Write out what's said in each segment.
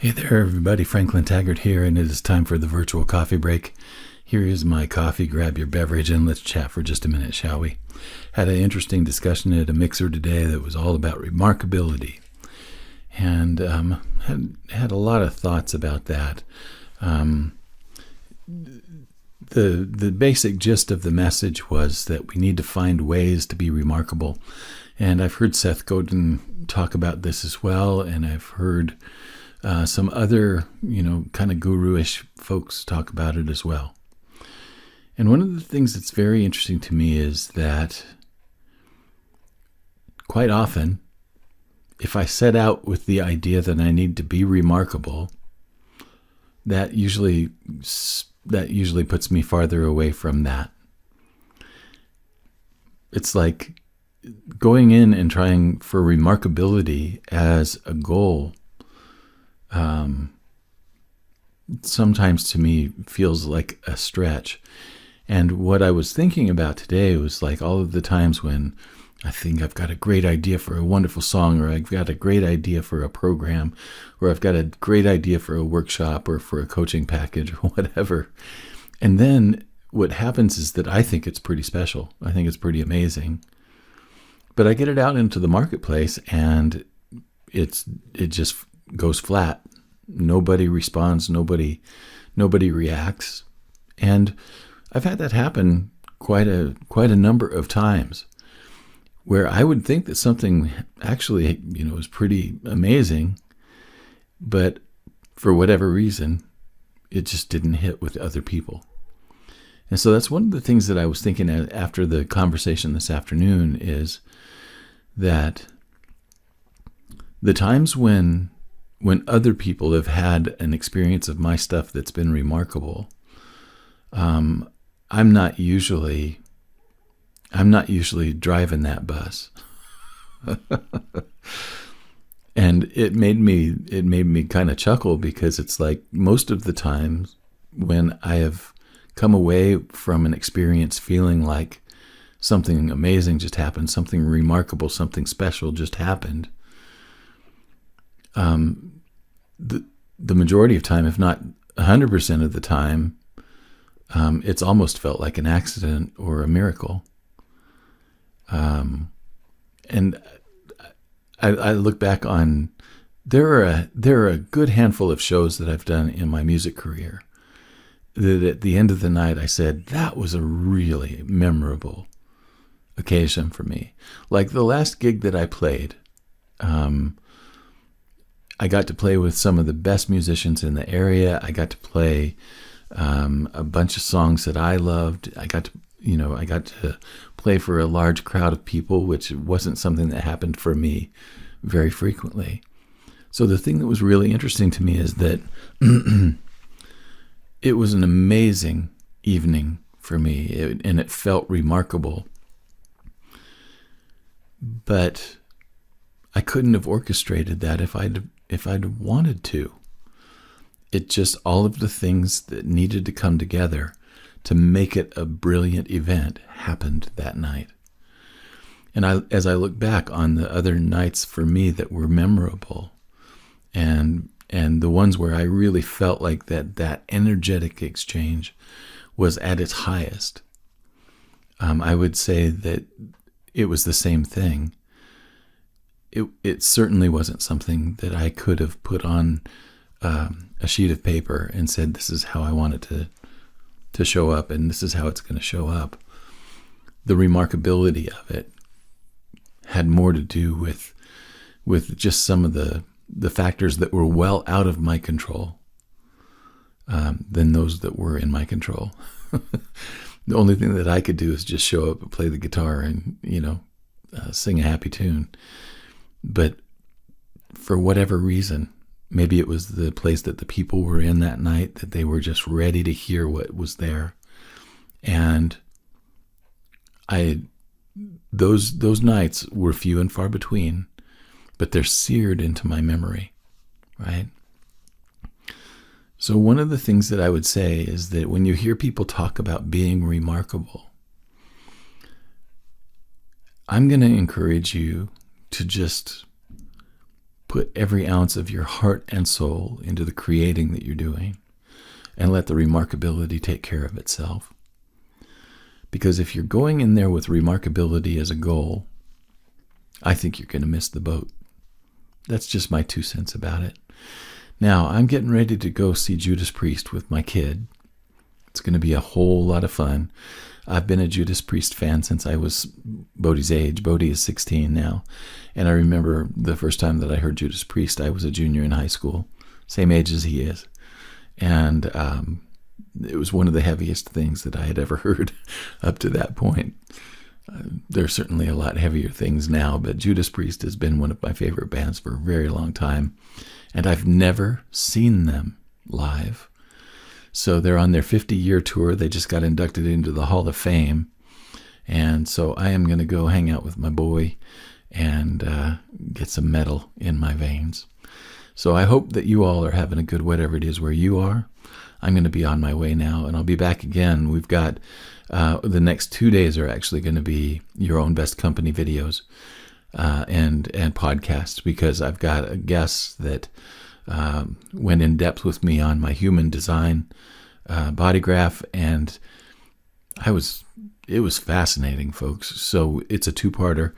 Hey there, everybody. Franklin Taggart here, and it is time for the virtual coffee break. Here is my coffee. Grab your beverage and let's chat for just a minute, shall we? Had an interesting discussion at a mixer today that was all about remarkability, and had a lot of thoughts about that. The basic gist of the message was that we need to find ways to be remarkable, and I've heard Seth Godin talk about this as well, and I've heard some other, kind of guru-ish folks talk about it as well. And one of the things that's very interesting to me is that quite often, if I set out with the idea that I need to be remarkable, that usually puts me farther away from that. It's like going in and trying for remarkability as a goal sometimes to me feels like a stretch. And what I was thinking about today was like all of the times when I think I've got a great idea for a wonderful song, or I've got a great idea for a program, or I've got a great idea for a workshop or for a coaching package or whatever. And then what happens is that I think it's pretty special. I think it's pretty amazing. But I get it out into the marketplace and it just goes flat. Nobody responds, nobody reacts. And I've had that happen quite a number of times where I would think that something actually, is pretty amazing, but for whatever reason, it just didn't hit with other people. And so that's one of the things that I was thinking after the conversation this afternoon is that the times when other people have had an experience of my stuff that's been remarkable, I'm not usually driving that bus. And it made me kind of chuckle, because it's like most of the times when I have come away from an experience feeling like something amazing just happened, something remarkable, something special just happened, the majority of time, if not 100% of the time, it's almost felt like an accident or a miracle. And I look back on, there are a good handful of shows that I've done in my music career that at the end of the night I said, that was a really memorable occasion for me. Like the last gig that I played, I got to play with some of the best musicians in the area. I got to play a bunch of songs that I loved. I got to play for a large crowd of people, which wasn't something that happened for me very frequently. So the thing that was really interesting to me is that it was an amazing evening for me, and it felt remarkable. But I couldn't have orchestrated that if I'd wanted to. It just, all of the things that needed to come together to make it a brilliant event happened that night. And as I look back on the other nights for me that were memorable, and the ones where I really felt like that energetic exchange was at its highest, I would say that it was the same thing. It certainly wasn't something that I could have put on a sheet of paper and said, this is how I want it to show up, and this is how it's going to show up. The remarkability of it had more to do with just some of the factors that were well out of my control than those that were in my control. The only thing that I could do is just show up and play the guitar and, sing a happy tune. But for whatever reason, maybe it was the place that the people were in that night, that they were just ready to hear what was there. And those nights were few and far between, but they're seared into my memory, right? So one of the things that I would say is that when you hear people talk about being remarkable, I'm going to encourage you to just Put every ounce of your heart and soul into the creating that you're doing, and let the remarkability take care of itself. Because if you're going in there with remarkability as a goal, I think you're going to miss the boat. That's just my 2 cents about it. Now, I'm getting ready to go see Judas Priest with my kid. It's going to be a whole lot of fun. I've been a Judas Priest fan since I was Bodhi's age. Bodhi is 16 now. And I remember the first time that I heard Judas Priest, I was a junior in high school, same age as he is. And it was one of the heaviest things that I had ever heard up to that point. There's certainly a lot heavier things now, but Judas Priest has been one of my favorite bands for a very long time. And I've never seen them live. So they're on their 50-year tour. They just got inducted into the Hall of Fame. And so I am going to go hang out with my boy and get some metal in my veins. So I hope that you all are having a good whatever it is where you are. I'm going to be on my way now, and I'll be back again. We've got the next 2 days are actually going to be your own best company videos and podcasts, because I've got a guest that went in depth with me on my human design body graph, and it was fascinating, folks. So it's a 2-parter.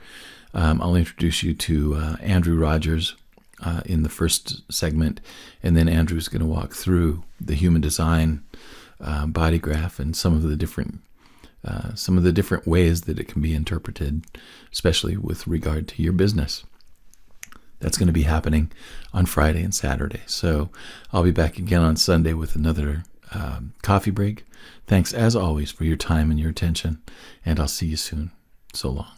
I'll introduce you to Andrew Rogers in the first segment, and then Andrew's going to walk through the human design body graph and some of the different ways that it can be interpreted, especially with regard to your business. That's going to be happening on Friday and Saturday. So I'll be back again on Sunday with another coffee break. Thanks, as always, for your time and your attention, and I'll see you soon. So long.